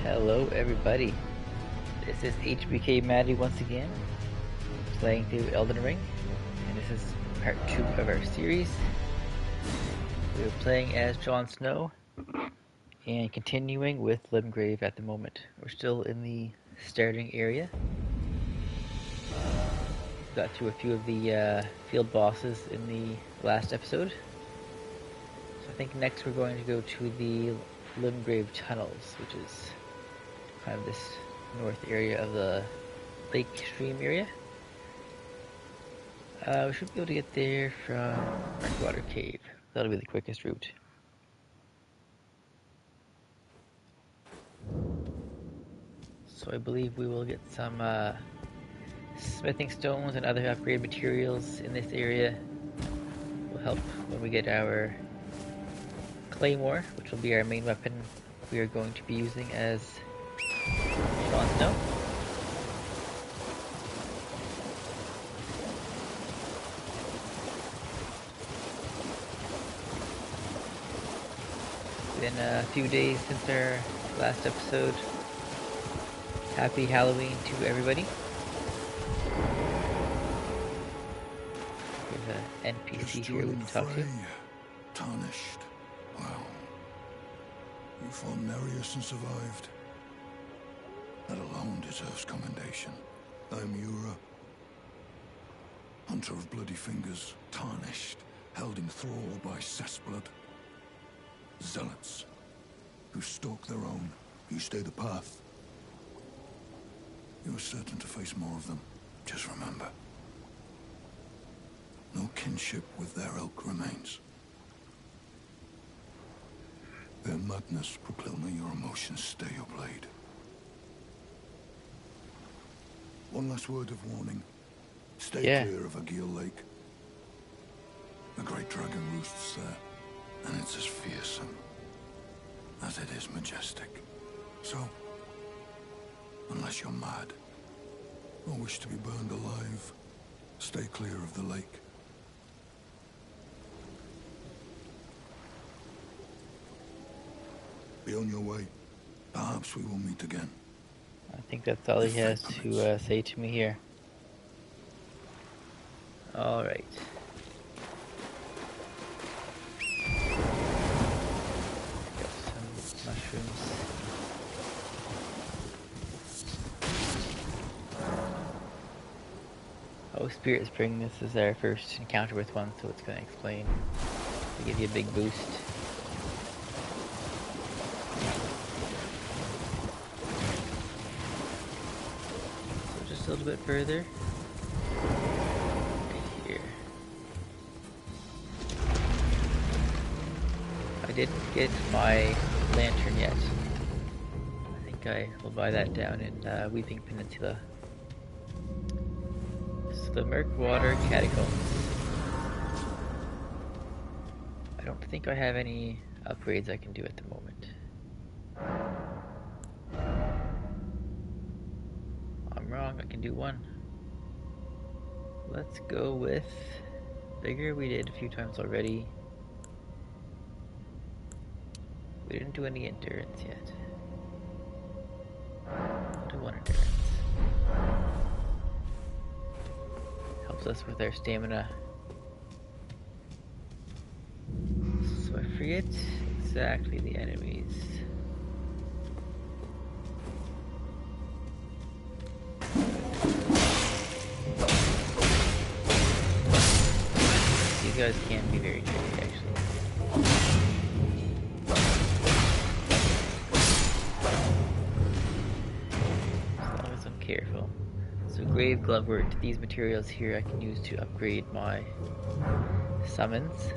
Hello everybody, this is HBK Maddie once again, playing through Elden Ring, and this is part 2 of our series. We're playing as Jon Snow, and continuing with Limgrave at the moment. We're still in the starting area. Got through a few of the field bosses in the last episode. So I think next we're going to go to the Limgrave tunnels, which is kind of this north area of the lake stream area. We should be able to get there from Darkwater Cave. That'll be the quickest route. So I believe we will get some smithing stones and other upgrade materials in this area. Will help when we get our claymore, which will be our main weapon we are going to be using as Jon Snow. Been a few days since our last episode. Happy Halloween to everybody. There's an NPC here we can talk to. Tarnished. Wow. You fought Nereus and survived. That alone deserves commendation. I'm Ura. Hunter of bloody fingers, tarnished, held in thrall by cessblood. Zealots, who stalk their own, you stay the path. You're certain to face more of them. Just remember, no kinship with their ilk remains. Their madness proclaiming your emotions stay your blade. One last word of warning. Stay clear of Agil Lake. The great dragon roosts there, and it's as fearsome as it is majestic. So, unless you're mad or wish to be burned alive, stay clear of the lake. Be on your way. Perhaps we will meet again. I think that's all he has to say to me here. Alright. Got some mushrooms. Oh, Spirit Spring, this is our first encounter with one, so it's going to explain. To give you a big boost. A little bit further here. I didn't get my lantern yet. I think I will buy that down in Weeping Peninsula. So the Murkwater Catacombs. I don't think I have any upgrades I can do at the moment. Wrong, I can do one. Let's go with bigger. We did a few times already. We didn't do any endurance yet. I'll do one endurance. Helps us with our stamina. So I forget exactly the enemies. These guys can be very tricky, actually. As long as I'm careful. So grave glovewort, these materials here I can use to upgrade my summons.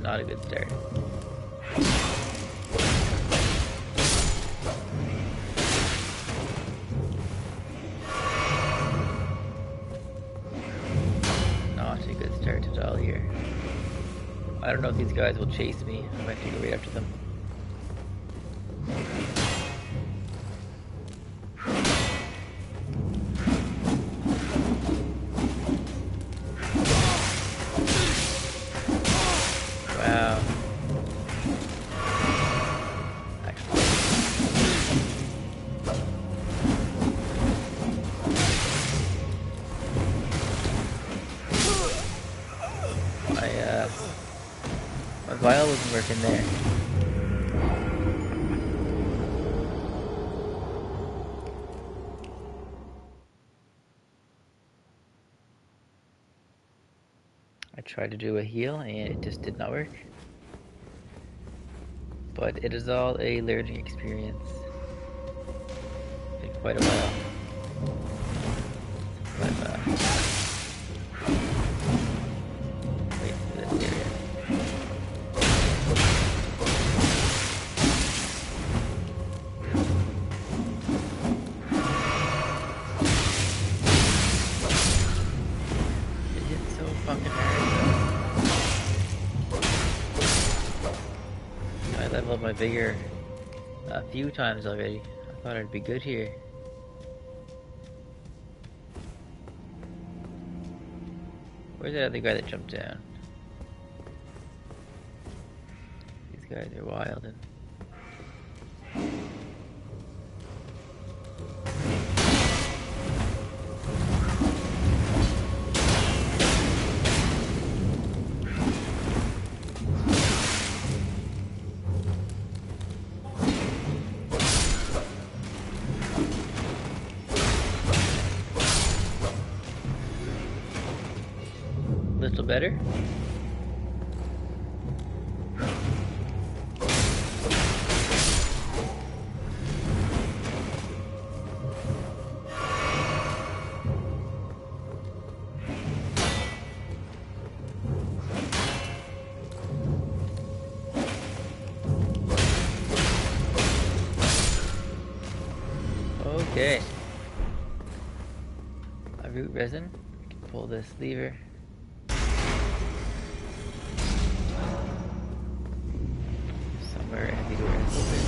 Not a good start. I don't know if these guys will chase me. I'm actually go right after them. Wow. My vial wasn't working there. I tried to do a heal and it just did not work. But it is all a learning experience. It's been quite a while. But, wait for this area. It hit so fucking hard. I leveled my vigor a few times already. I thought I'd be good here. Where's that other guy that jumped down? These guys are wild and little better. Okay. A root resin. I can pull this lever. Somewhere and the door is open.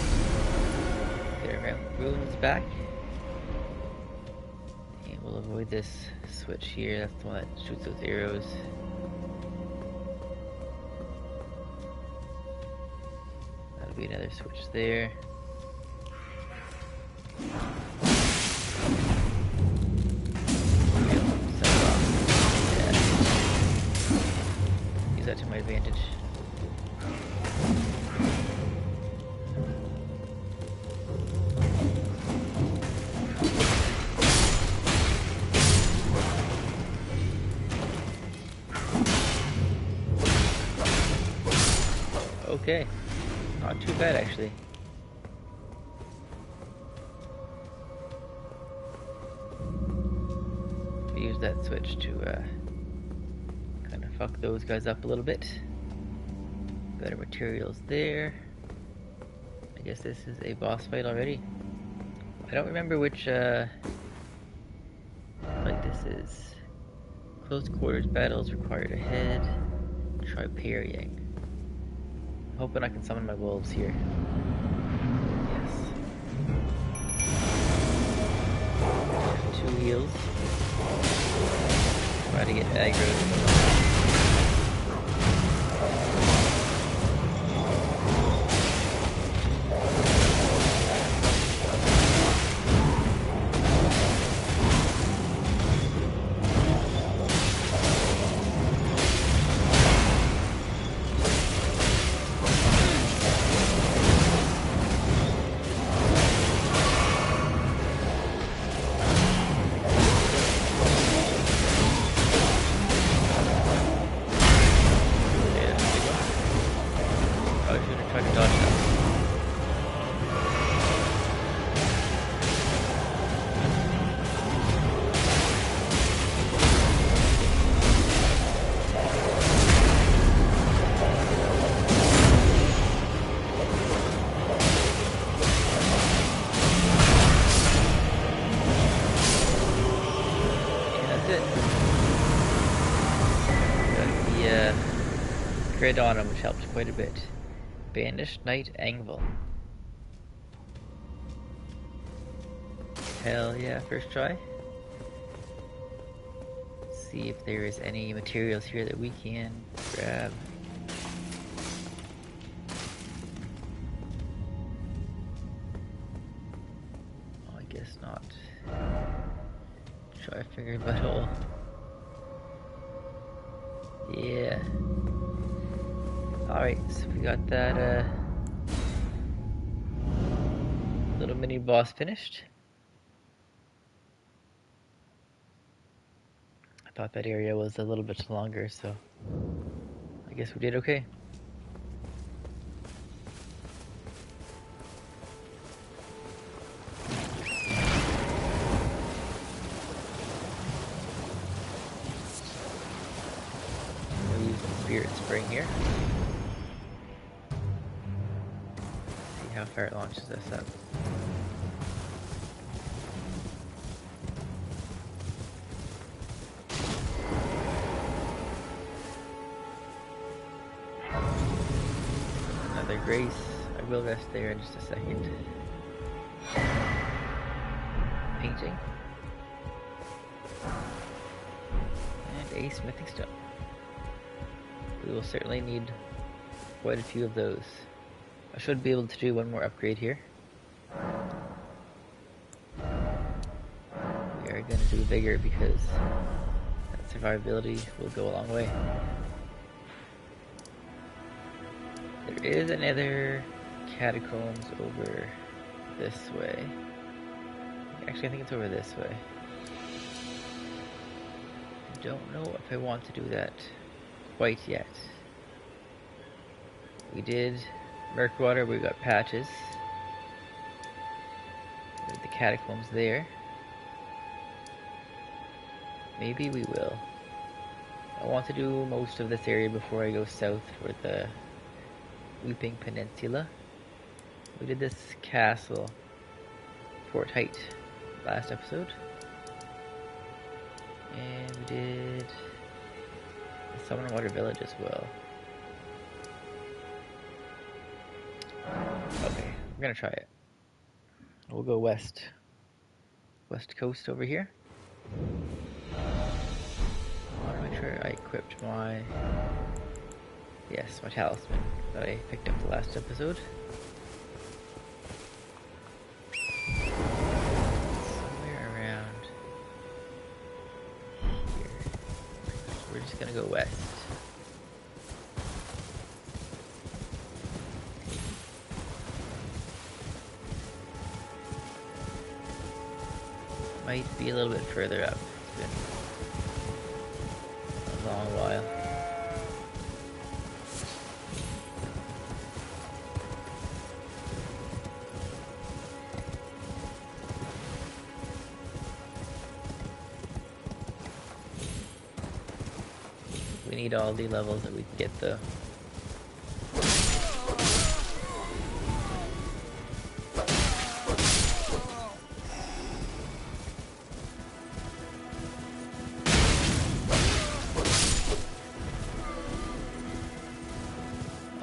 Get our rooms back. And we'll avoid this switch here. That's the one that shoots those arrows. That'll be another switch there. Use that to my advantage. Okay, not too bad actually. Use that switch to kind of fuck those guys up a little bit. Better materials there. I guess this is a boss fight already. I don't remember which fight this is. Close quarters battles required ahead. Try parrying. I'm hoping I can summon my wolves here. Yes. 2 heals. Try to get aggro. crit on him, which helped quite a bit. Banished Knight Anvil. Hell yeah, first try. Let's see if there is any materials here that we can grab. Oh, I guess not. Try finger butthole. Yeah. Alright, so we got that little mini boss finished. I thought that area was a little bit longer, so I guess we did okay. We'll use the Spirit Spring here. See how far it launches us up. Another grace. I will rest there in just a second. Painting. And a smithing stone. We will certainly need quite a few of those. I should be able to do one more upgrade here. We are going to do Vigor because that survivability will go a long way. There is another catacombs over this way. Actually, I think it's over this way. I don't know if I want to do that quite yet. We did Murkwater, we got patches. There's the catacombs there. Maybe we will. I want to do most of this area before I go south for the Weeping Peninsula. We did this castle, Fort Height, last episode. And we did the Summonwater Village as well. Okay, we're gonna try it. We'll go west coast over here. I want to make sure I equipped my talisman that I picked up the last episode. Somewhere around here. We're just gonna go west. Might be a little bit further up. It's been a long while. We need all the levels that we can get though.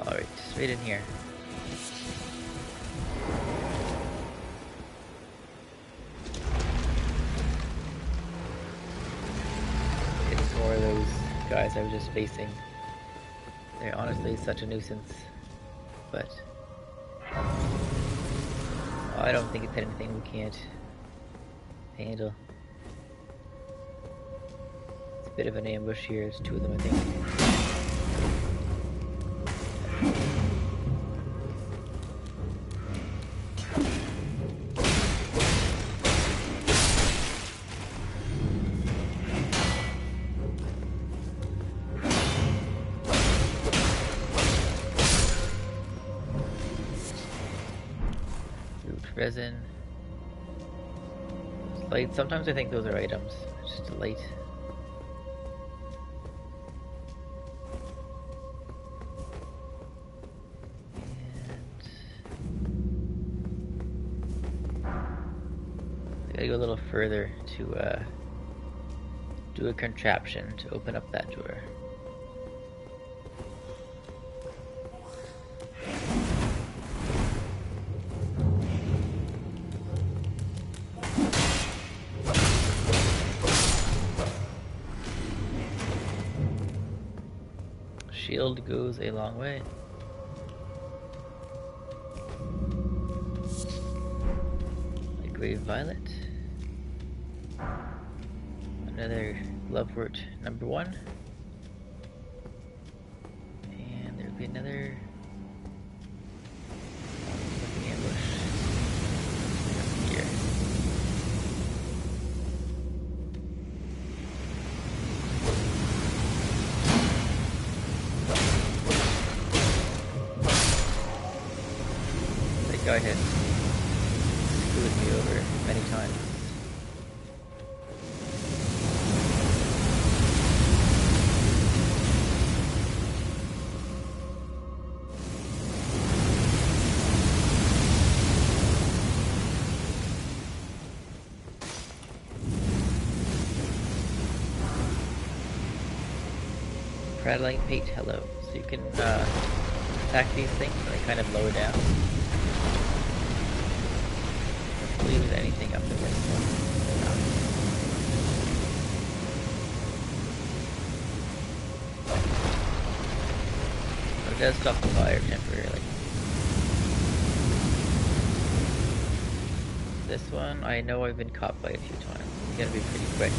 Alright, straight in here. It's more of those guys I was just facing. They're honestly such a nuisance, but I don't think it's anything we can't handle. It's a bit of an ambush here. There's two of them, I think. Resin. Light. Sometimes I think those are items. It's just a light. And I gotta go a little further to do a contraption to open up that door. shield goes a long way. Limgrave Violet. Another Glovewort number 1. And there'll be another ambush here. That guy had screwed me over many times. Prattling Pate, hello. So you can attack these things and they kind of lower down. I believe there's anything up in this one. No. It does stop the fire temporarily. This one, I know I've been caught by a few times. It's gonna be pretty quick.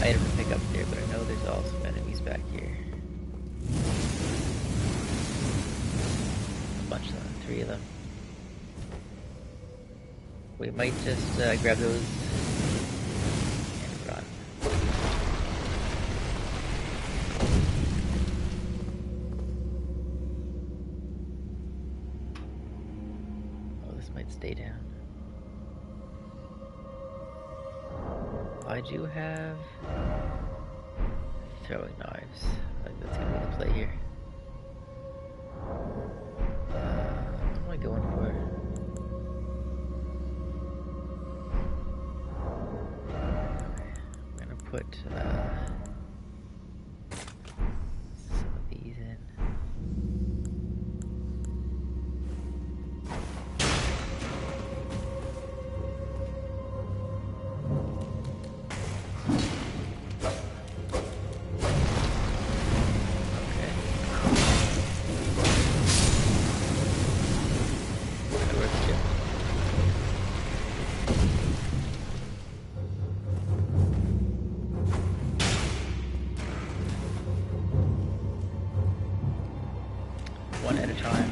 Item to pick up there, but I know there's also enemies back here. A bunch of them, 3 of them. We might just grab those and run. Oh, this might stay down. I do have throwing knives. I think that's gonna be the play here. What am I going for? I'm gonna put some of these in. One at a time.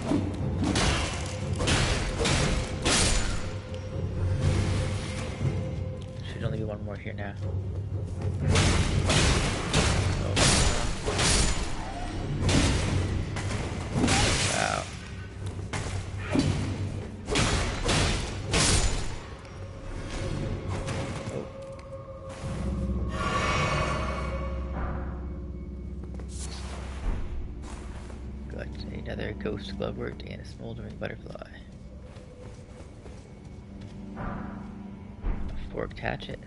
Should only be one more here now. Oh. Wow. Another ghost glovewort and a smoldering butterfly. A forked hatchet.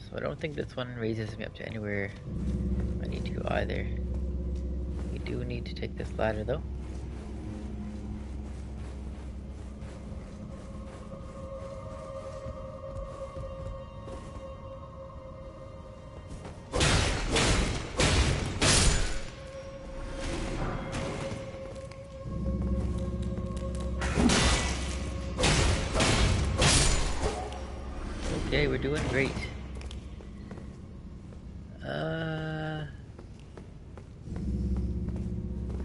So I don't think this one raises me up to anywhere I need to go either. We do need to take this ladder though. Okay, we're doing great.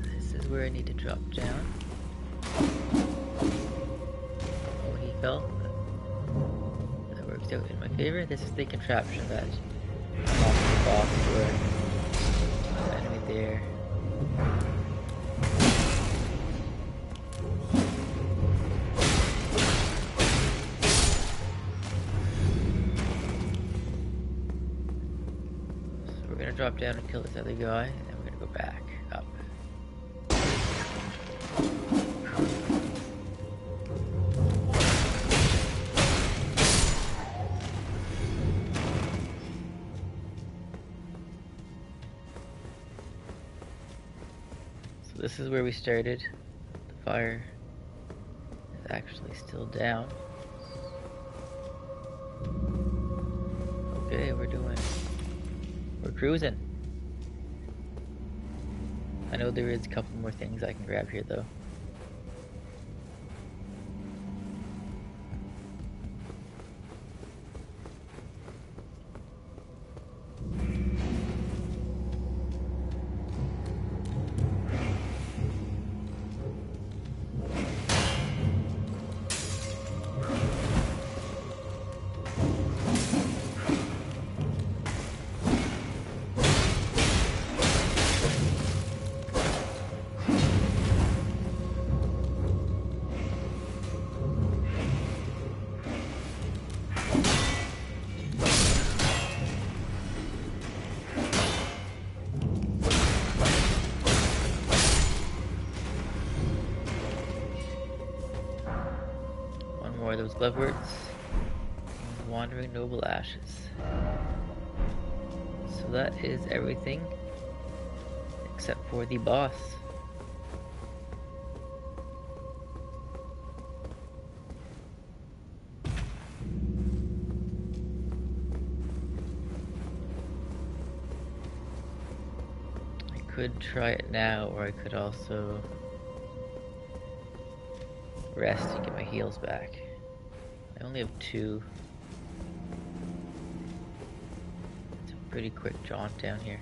This is where I need to drop down. Oh, he fell. That works out in my favor. This is the contraption that unlocks the boss for the enemy there. Drop down and kill this other guy, and then we're gonna go back up. this is where we started. The fire is actually still down. Okay, we're cruising. I know there is a couple more things I can grab here though. More of those gloveworts. Wandering noble ashes. So that is everything except for the boss. I could try it now, or I could also rest and get my heals back. I only have 2. It's a pretty quick jaunt down here.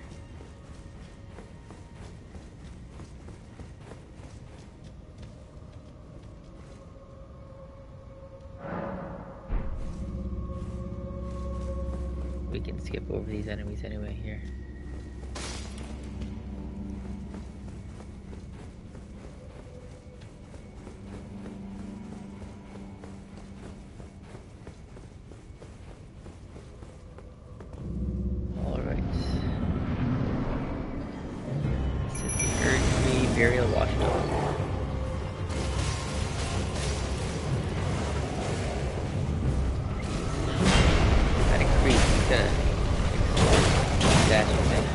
We can skip over these enemies anyway here. Burial watchdog. Kind of creep. Dash thing.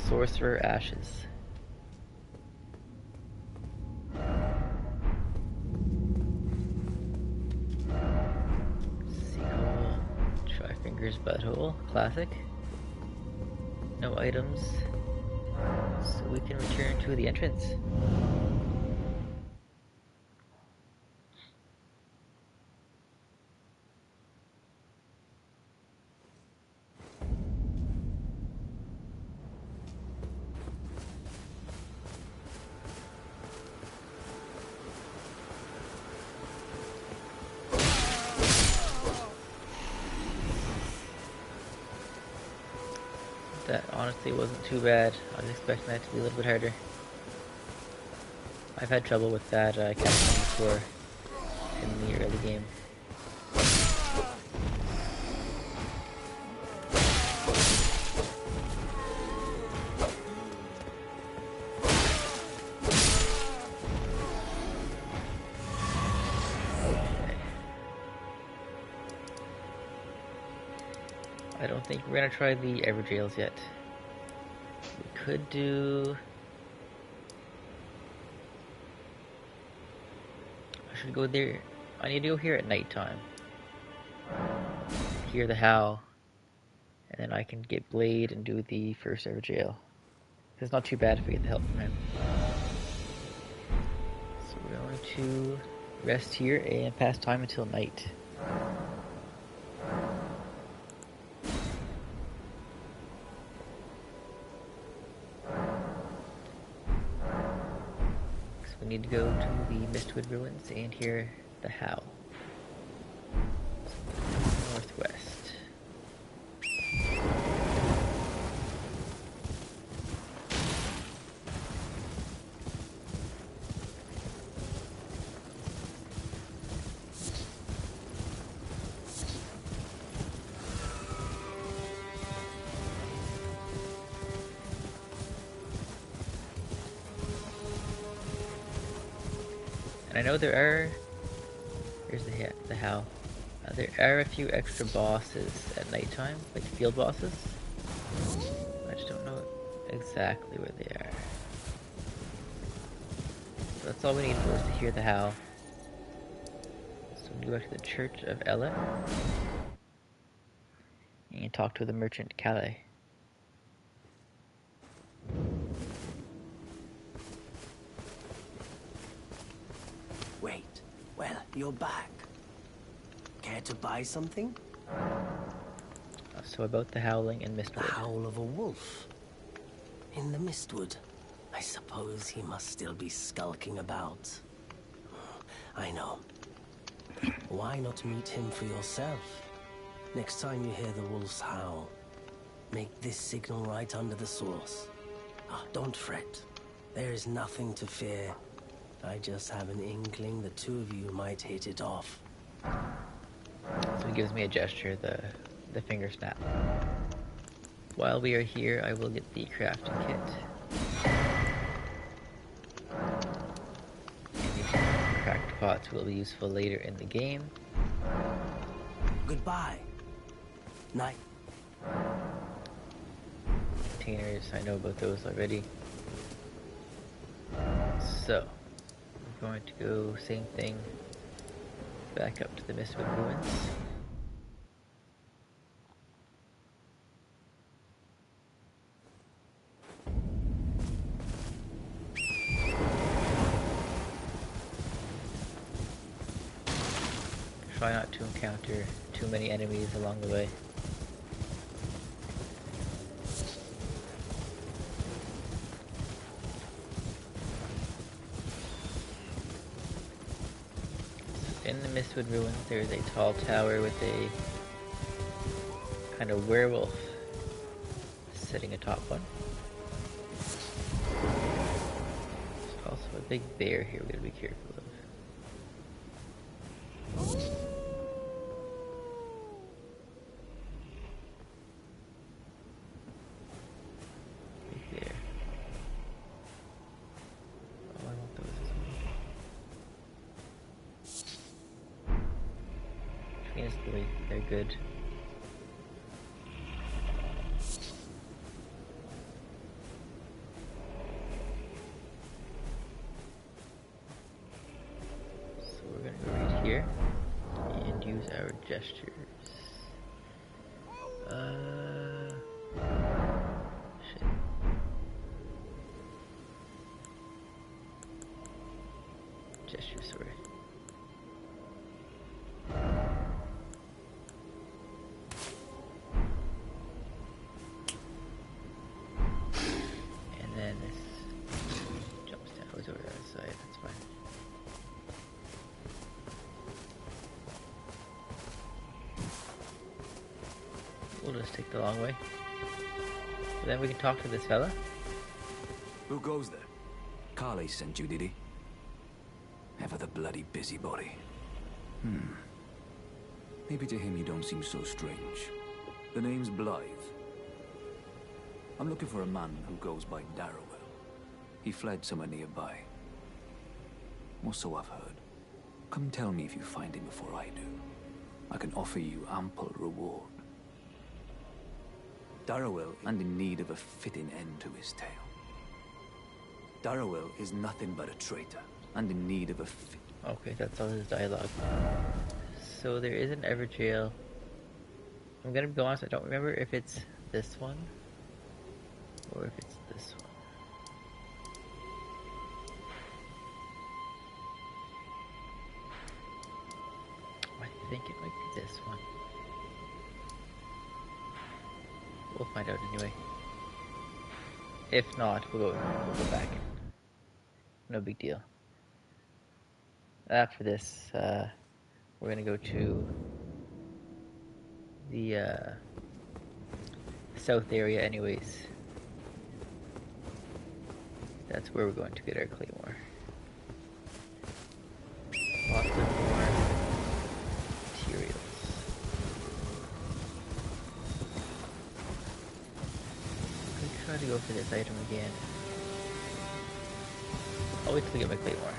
Sorcerer ashes. Seagull, Tryfinger's butthole, classic. No items, so we can return to the entrance. That honestly wasn't too bad. I was expecting that to be a little bit harder. I've had trouble with that captain before in the early game. I don't think we're gonna try the Everjails yet. We could do... I should go there. I need to go here at nighttime. Hear the howl. And then I can get Blade and do the first Everjail. It's not too bad if we get the help from him. So we're going to rest here and pass time until night. We need to go to the Mistwood Ruins and hear the howl. Northwest. I know there are... Here's the how. There are a few extra bosses at nighttime, like field bosses. I just don't know exactly where they are. So that's all we need was to hear the how. So we go back to the Church of Elden and talk to the merchant Calais. Wait, well, you're back. Care to buy something? So about the howling in The Mistwood. howl of a wolf. In the Mistwood. I suppose he must still be skulking about. I know. Why not meet him for yourself? Next time you hear the wolf's howl, make this signal right under the source. Don't fret. There is nothing to fear. I just have an inkling the two of you might hit it off. So he gives me a gesture, the finger snap. While we are here, I will get the crafting kit. Any cracked pots will be useful later in the game. Goodbye. Night. Containers, I know about those already. So, we're going to go same thing, back up to the Mistwood Ruins. Try not to encounter too many enemies along the way. In the Mistwood Ruins, there is a tall tower with a kind of werewolf sitting atop one. There's also a big bear here we gotta be careful of. Big bear. Oh, I want those as well. Honestly, they're good. So we're gonna go right here and use our gestures. Shit. Gesture, sorry. And then this jumps down, goes over to the other side, that's fine. We'll just take the long way. But then we can talk to this fella. Who goes there? Carley sent you, did he? Ever the bloody busybody. Maybe to him you don't seem so strange. The name's Blythe. I'm looking for a man who goes by Darrowell. He fled somewhere nearby. Or so I've heard. Come tell me if you find him before I do. I can offer you ample reward. Darrowell is in need of a fitting end to his tale. Darrowell is nothing but a traitor, and in need of a Okay, that's all his dialogue. So there is an Everjail. I'm gonna be honest, I don't remember if it's this one or if it's this one. I think it might be this one. We'll find out anyway. If not, we'll go back. No big deal. After this, we're gonna go to the south area anyways. That's where we're going to get our claymore. Lots of more materials. I'm gonna try to go for this item again. I'll wait till I get my claymore.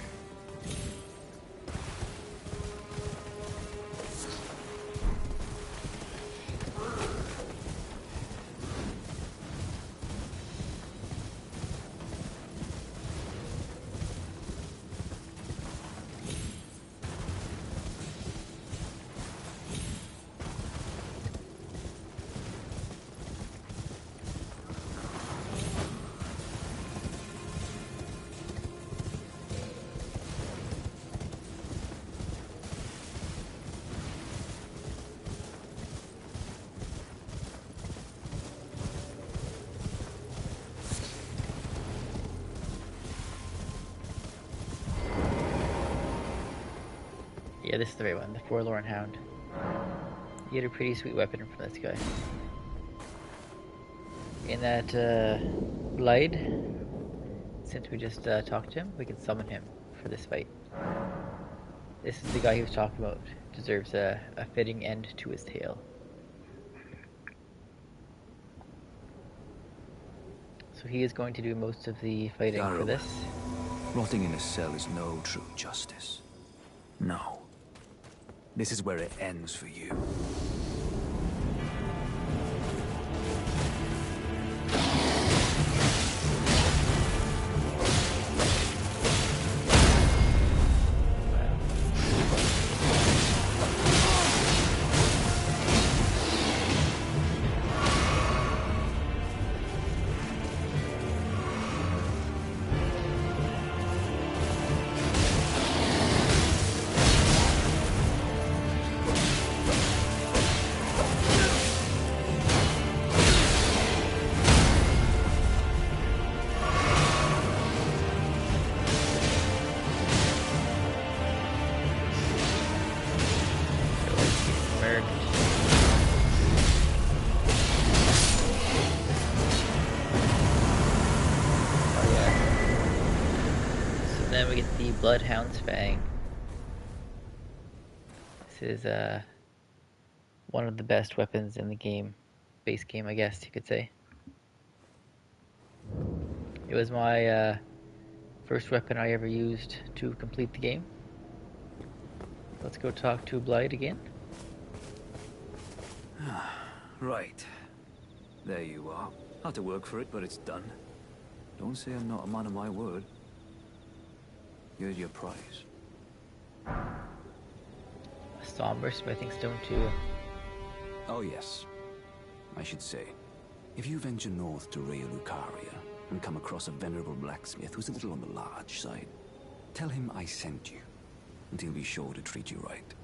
Yeah, this is the right one, the Forlorn Hound. You get a pretty sweet weapon from this guy. In that Blade, since we just talked to him, we can summon him for this fight. This is the guy he was talking about. Deserves a fitting end to his tale. So he is going to do most of the fighting for this. Rotting in a cell is no true justice. No. This is where it ends for you. Then we get the Bloodhound's Fang. This is one of the best weapons in the game. Base game, I guess you could say. It was my first weapon I ever used to complete the game. Let's go talk to Blythe again. Right. There you are. Had to work for it, but it's done. Don't say I'm not a man of my word. Here's your prize. A somber smithing stone too. Oh yes. I should say, if you venture north to Raya Lucaria and come across a venerable blacksmith who's a little on the large side, tell him I sent you, and he'll be sure to treat you right.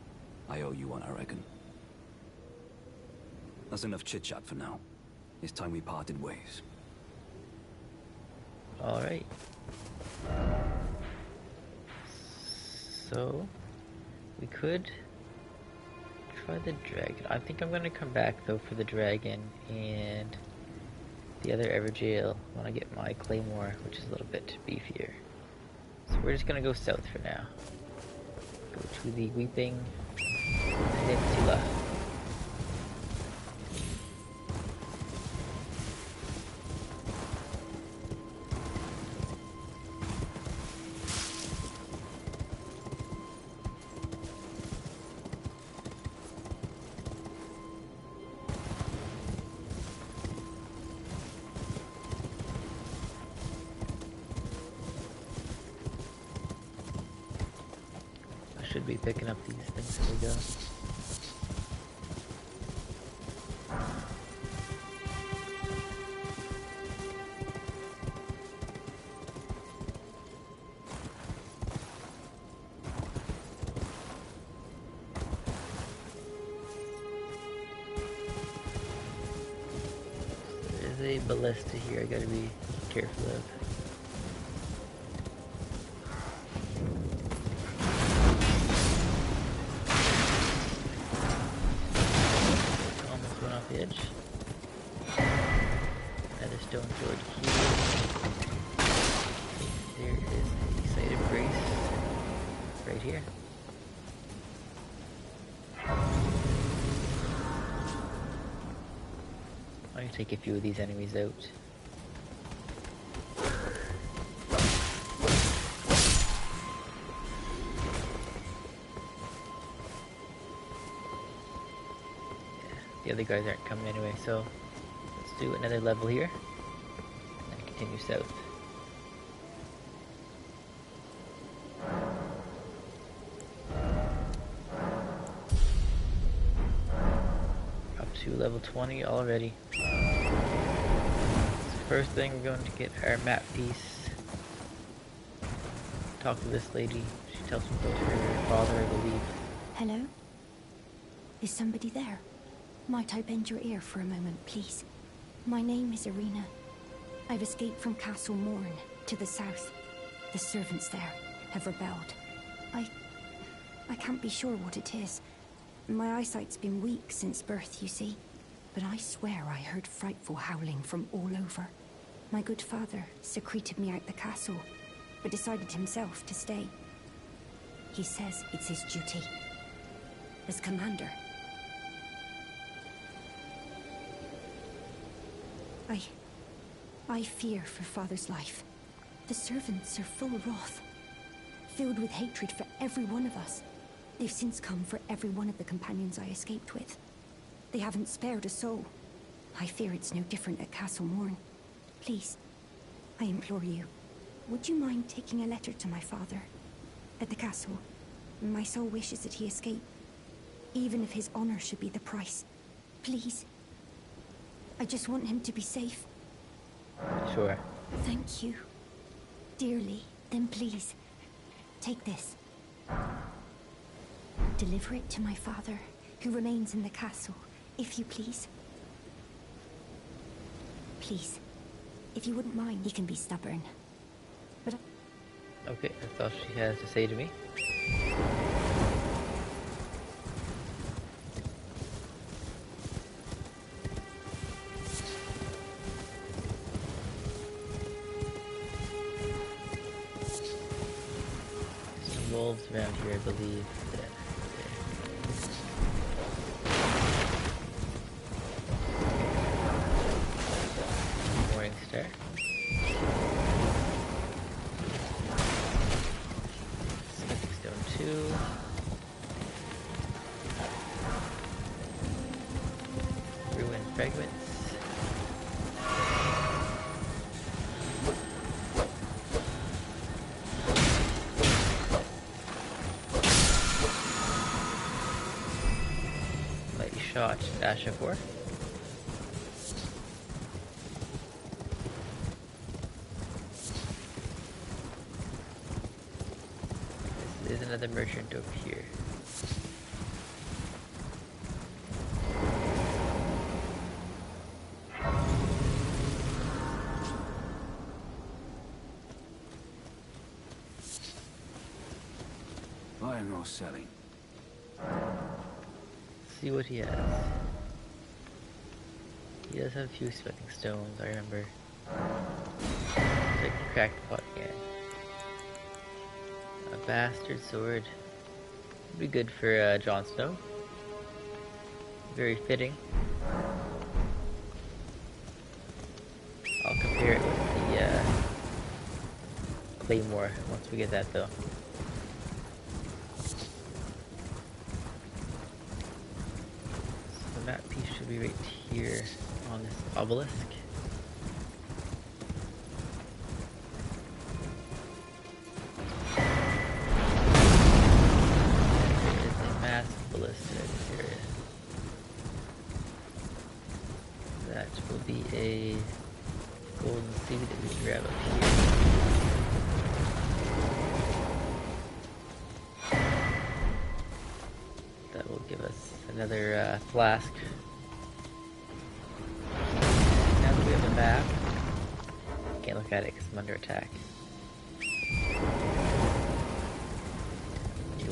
I owe you one, I reckon. That's enough chit-chat for now. It's time we parted ways. Alright. So, we could try the dragon. I think I'm going to come back though for the dragon and the other Everjail when I get my claymore, which is a little bit beefier. So we're just going to go south for now. Go to the Weeping Peninsula. Should be picking up these things as we go. There's a ballista here I gotta be careful of. Edge. Another stone sword here. There is a site of grace right here. I'm gonna take a few of these enemies out. The other guys aren't coming anyway, so let's do another level here and continue south. Up to level 20 already. So first thing, we're going to get our map piece. Talk to this lady. She tells me about her father, I believe. Hello? Is somebody there? Might I bend your ear for a moment, please? My name is Irina. I've escaped from Castle Morn to the south. The servants there have rebelled. I I can't be sure what it is. My eyesight's been weak since birth, you see. But I swear I heard frightful howling from all over. My good father secreted me out the castle, but decided himself to stay. He says it's his duty. As commander. I fear for father's life. The servants are full wrath, filled with hatred for every one of us. They've since come for every one of the companions I escaped with. They haven't spared a soul. I fear it's no different at Castle Morn. Please, I implore you, would you mind taking a letter to my father? At the castle, my sole wish is that he escape, even if his honor should be the price. Please. I just want him to be safe. Sure. Thank you. Dearly. Then please, take this. Deliver it to my father, who remains in the castle, if you please. Please. If you wouldn't mind, he can be stubborn. But Okay, that's all she has to say to me. Some wolves around here, I believe. Yeah. Okay. Morning Star. Stepping Stone 2. Ruined fragments. Light shot, dash of 4. This is another merchant over here. Buying or selling? See what he has. He does have a few smithing stones, I remember. Like cracked pot again. A bastard sword. Would be good for Jon Snow. Very fitting. I'll compare it with the Claymore once we get that though. So the map piece should be right here on this obelisk. There is a massive ballista in this area. That will be a golden seed that we can grab up here. That will give us another flask. Now that we have a map, can't look at it because I'm under attack.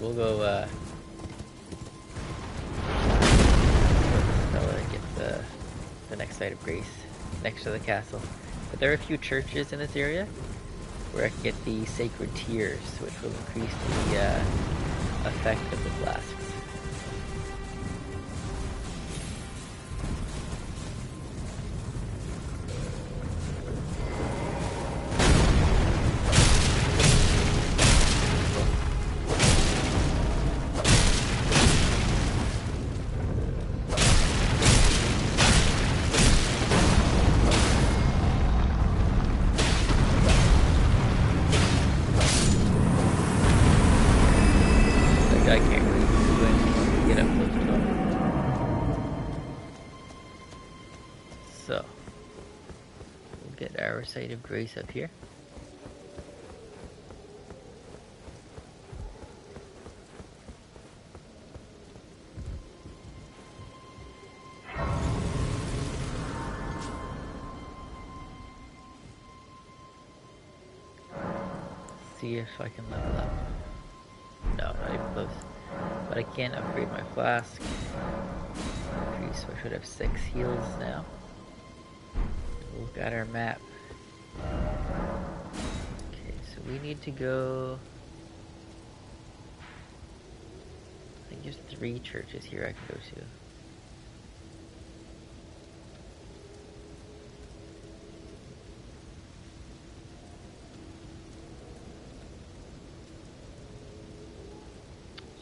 We'll go and get the next site of grace next to the castle. But there are a few churches in this area where I can get the sacred tears, which will increase the effect of the flasks. I can't really do anything to get up close to him. So, we'll get our site of grace up here. See if I can level up. No, not even close. But I can upgrade my flask. So I should have 6 heals now. Look at our map. Okay, so we need to go... I think there's 3 churches here I can go to.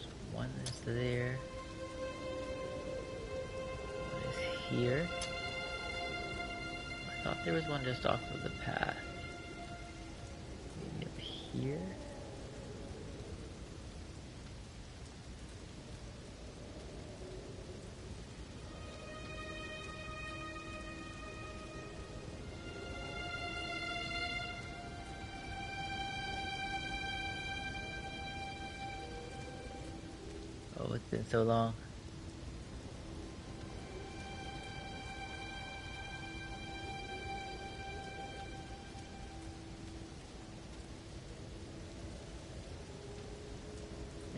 So one is there. Here. I thought there was one just off of the path. Maybe up here? Oh, it's been so long.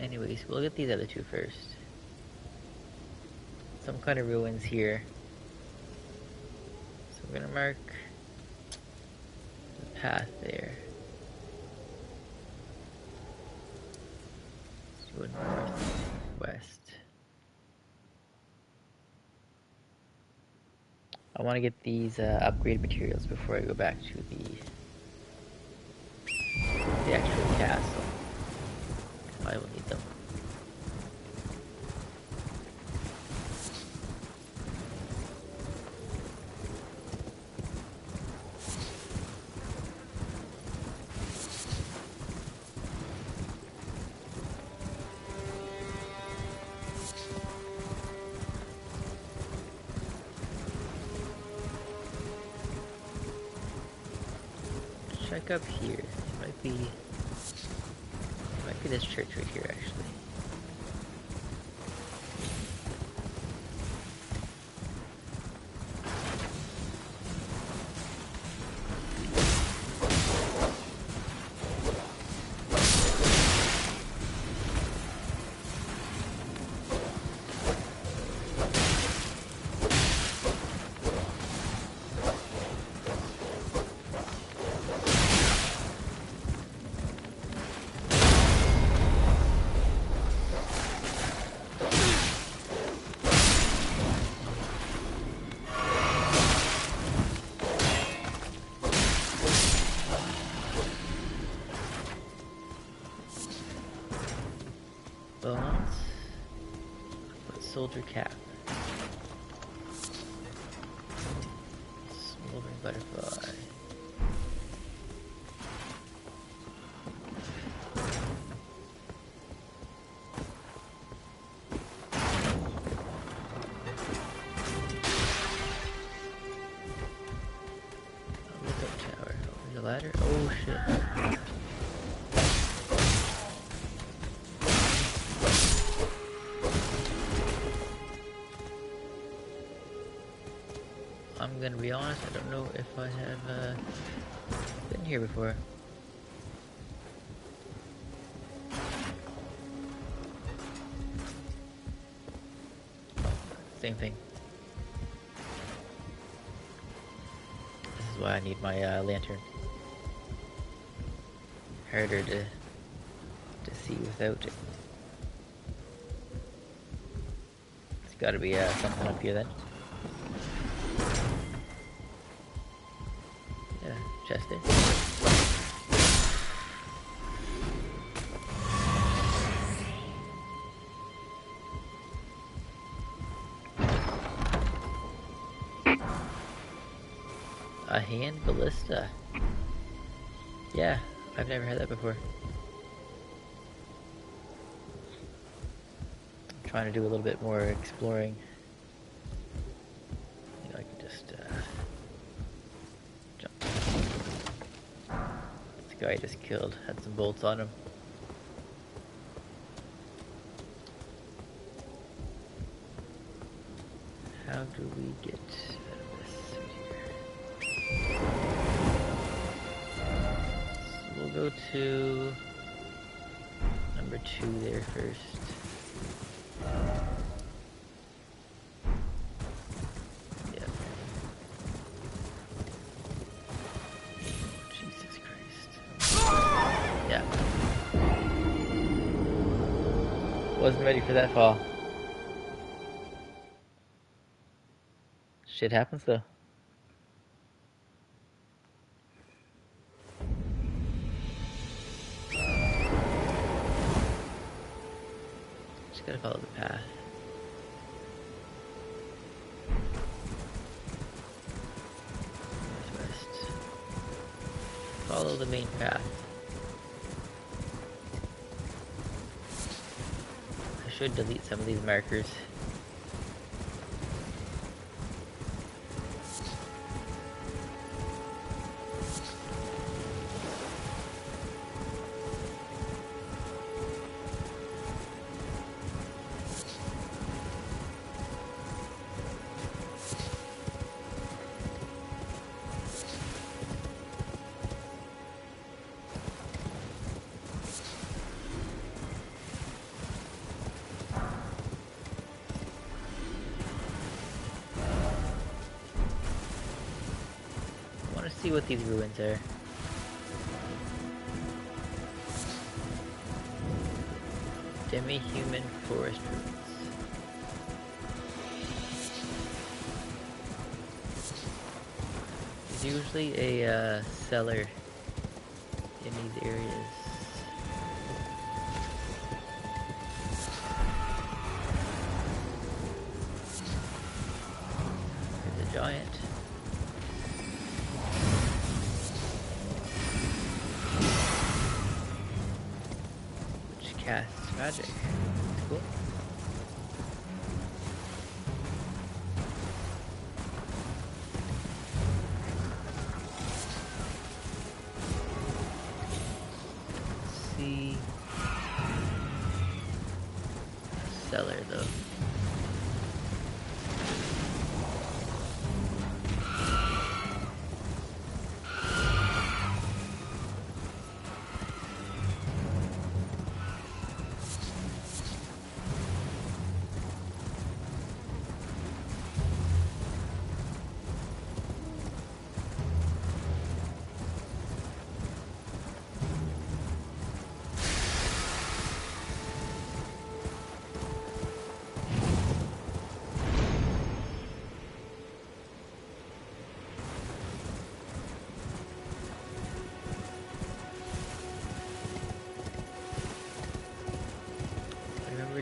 Anyways, we'll get these other 2 first. Some kind of ruins here. So we're gonna mark the path there. Let's go northwest. I want to get these upgrade materials before I go back to the actual castle. I will need them. Check up here. It might be this church right here, actually. Bones. Soldier cap. Smoldering butterfly. Lookout tower. Oh, there's a ladder. Oh shit. I'm gonna be honest, I don't know if I have been here before. Same thing. This is why I need my lantern. Harder to see without it. It's gotta be something up here then. Chest there. A hand ballista. Yeah, I've never had that before. I'm trying to do a little bit more exploring. You know, I can just jump. This guy I just killed had some bolts on him. How do we get out of this here? So we'll go to number 2 there first. Wasn't ready for that fall. Shit happens though. Just gotta follow the path. Northwest. Follow the main path. I should delete some of these markers. See what these ruins are. Demi-human forest ruins. There's usually a cellar in these areas. There's a giant. Casts magic. That's cool. Let's see. Cellar though.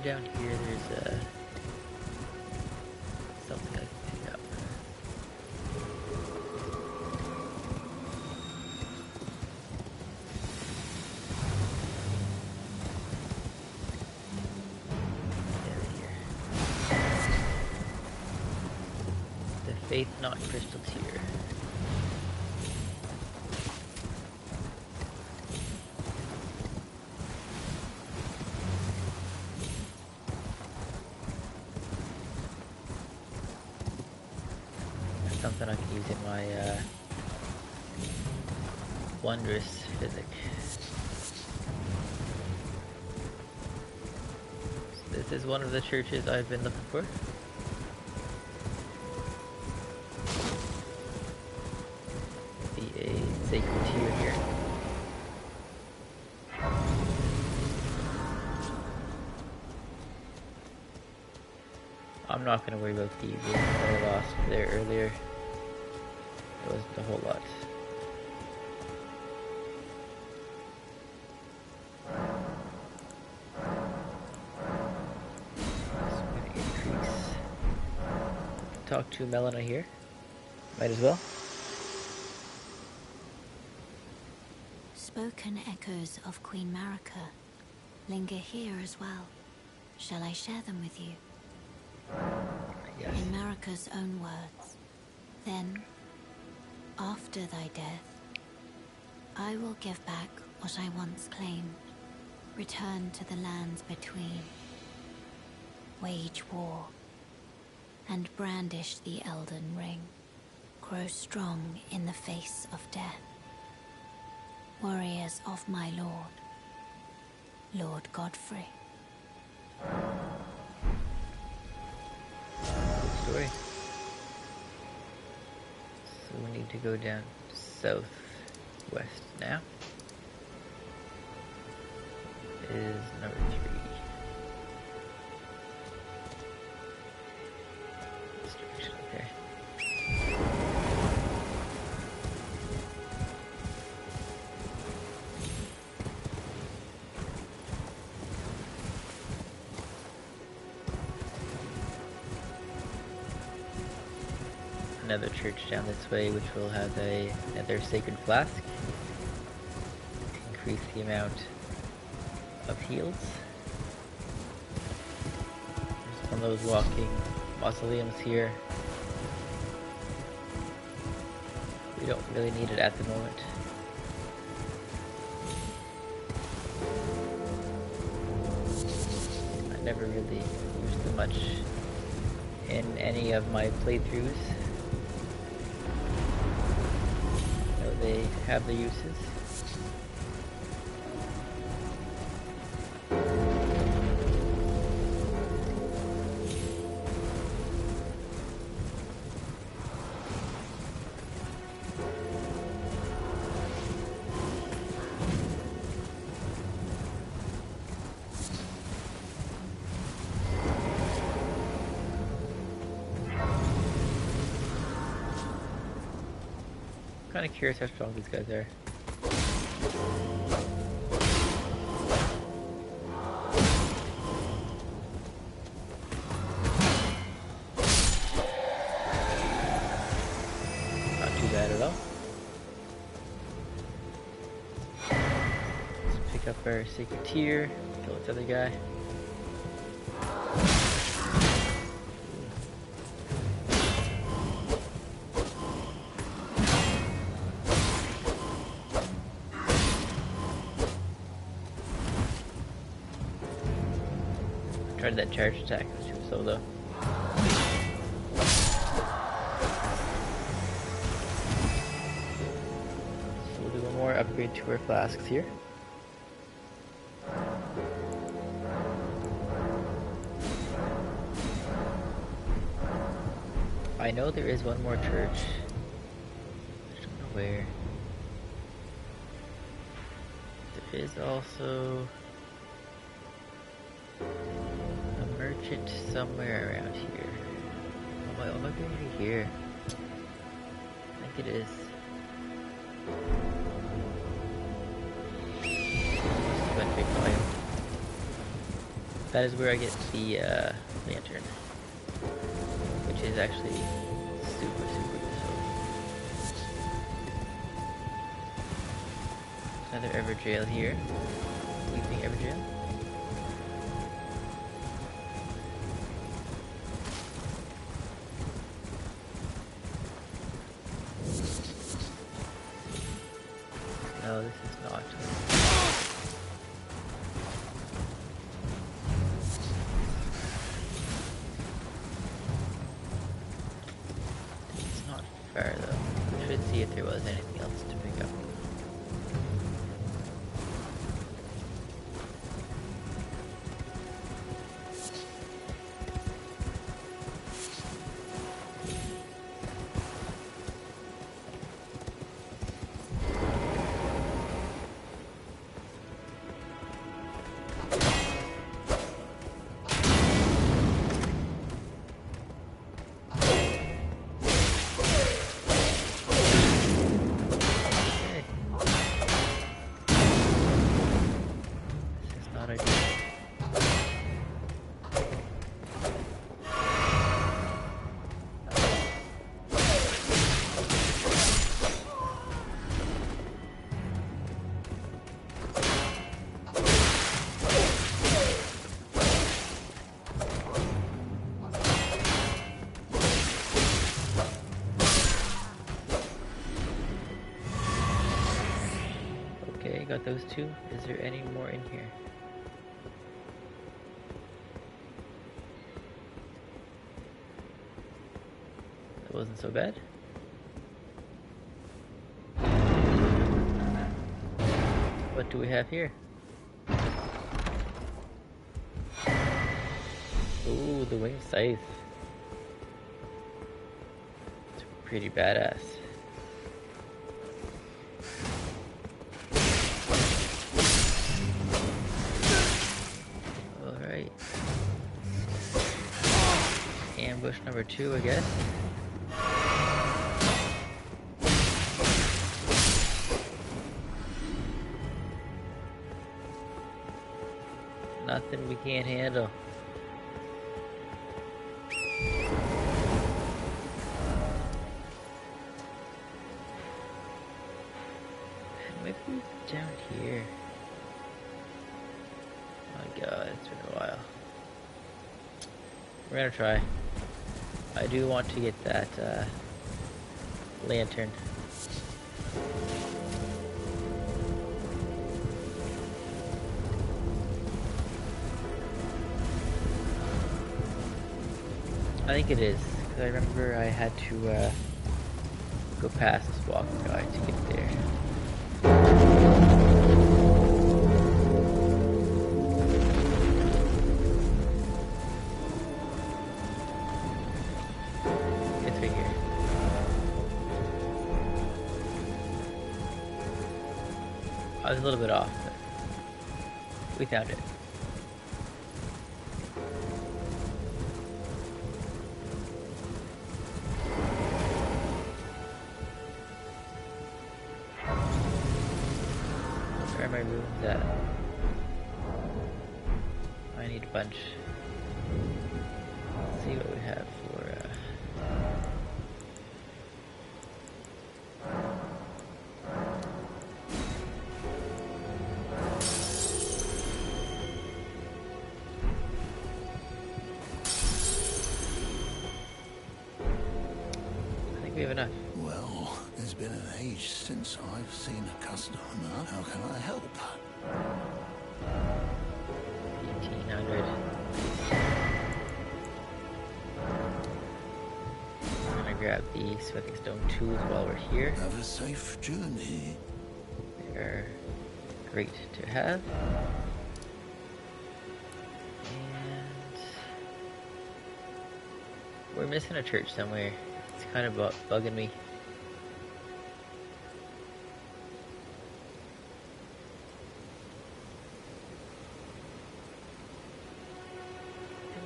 Down here there's something I can pick up. Yeah, here. The Faith Knot crystal tier. Something I can use in my wondrous physic. So this is one of the churches I've been looking for. Be a sacred tier here. I'm not going to worry about the ruins that I lost there earlier. It wasn't a whole lot. So I'm going to increase. Talk to Melina here. Might as well. Spoken echoes of Queen Marika linger here as well. Shall I share them with you? Yes. In Marika's own words, then, after thy death, I will give back what I once claimed, return to the lands between, wage war, and brandish the Elden ring, grow strong in the face of death. Warriors of my lord, Lord Godfrey. Story. So we need to go down southwest now. Is number 3. another church down this way, which will have another sacred flask. Increase the amount of heals. There's one of those walking mausoleums here. We don't really need it at the moment. I never really used them much in any of my playthroughs. So they have the uses. Kind of curious how strong these guys are. Not too bad at all. Let's pick up our sacred tier, kill this other guy. Tried that charge attack, which was so low. So we'll do one more upgrade to our flasks here. I know there is one more church. I don't know where. There is also merchant somewhere around here. Oh my god, here. I think it is. That is where I get the lantern, which is actually super useful. Another Everjail here. Weeping Everjail. No, this is not. It's not far though. I should see if there was anything else to pick up. Got those two. Is there any more in here? That wasn't so bad. What do we have here? Ooh, the winged scythe. It's pretty badass. Ambush number 2, I guess. Nothing we can't handle. down here? Oh my god, it's been a while. We're gonna try. I do want to get that lantern. I think it is, because I remember I had to go past this walking guy to get there. It's right here. I was a little bit off, but we found it. Where are my rooms at? I need a bunch. Let's see what we have for I think we have enough. Well, it's been an age since I've seen a customer. How can I help? 1800. I'm gonna grab the smithing stone tools while we're here. Have a safe journey. They're great to have. And we're missing a church somewhere. It's kind of bugging me. It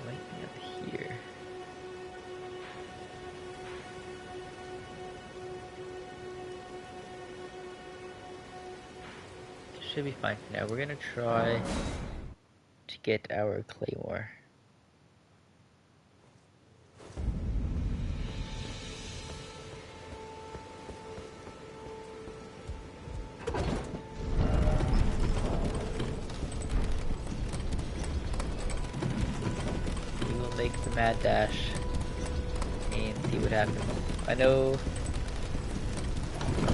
might be up here. Should be fine for now. We're gonna try to get our claymore. We will make the mad dash and see what happens. I know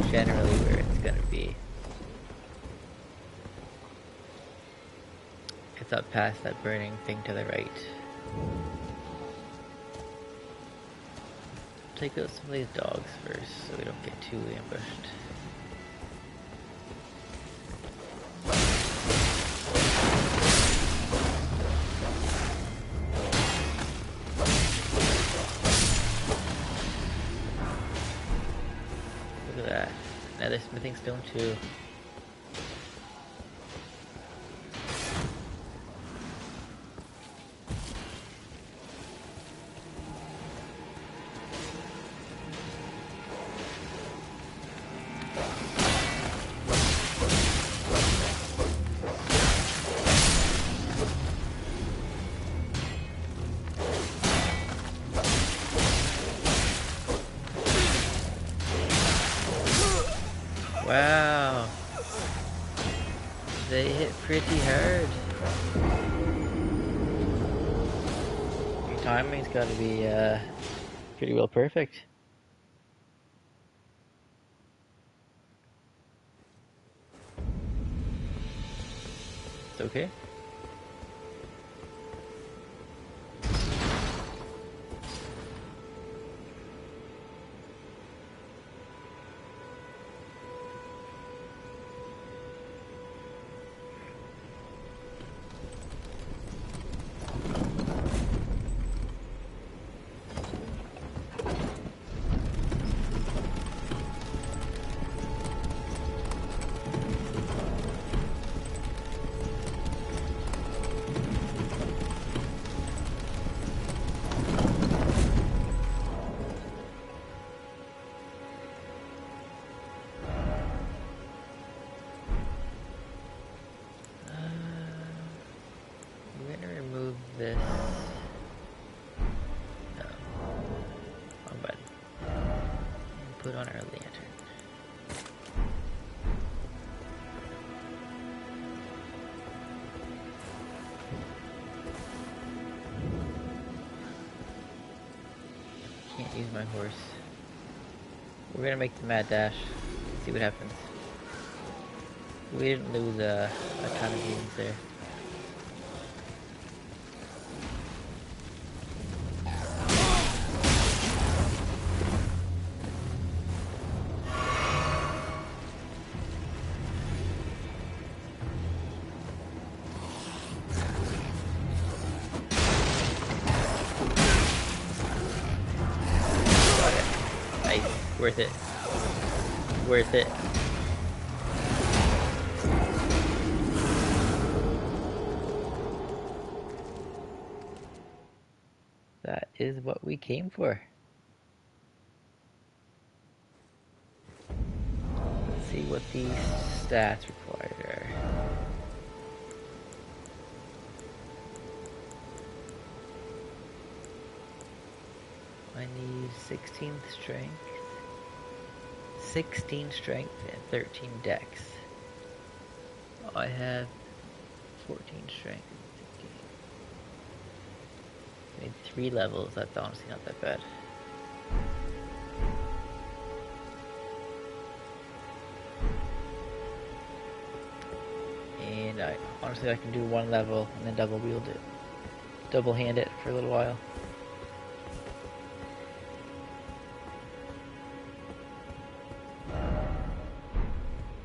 generally where it's gonna be. It's up past that burning thing to the right. Take out some of these dogs first so we don't get too ambushed. Look at that. Another smithing stone too. Wow, they hit pretty hard. Your timing's got to be pretty well perfect. It's okay. We're gonna remove this. No. Wrong button. And put on our lantern. can't use my horse. We're gonna make the mad dash. See what happens. We didn't lose a ton of games there. Worth it. Worth it. That is what we came for. Let's see what these stats required are. I need 16th strength. 16 strength and 13 dex. I have 14 strength. Made 3 levels, that's honestly not that bad. And I can do 1 level and then double wield it. Double hand it for a little while.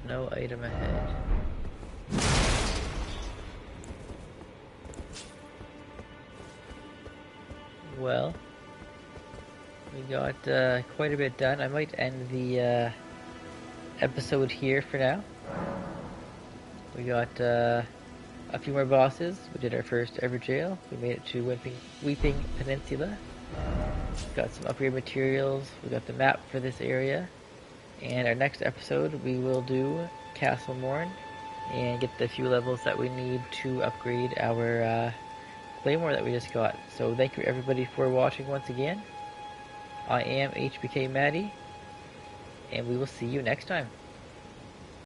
No item ahead. Well, we got quite a bit done. I might end the episode here for now. We got a few more bosses. We did our first ever jail. We made it to Weeping Peninsula. Got some upgrade materials. We got the map for this area. And our next episode, we will do Castle Morn and get the few levels that we need to upgrade our Claymore that we just got. So thank you everybody for watching once again. I am HBK Maddie, and we will see you next time.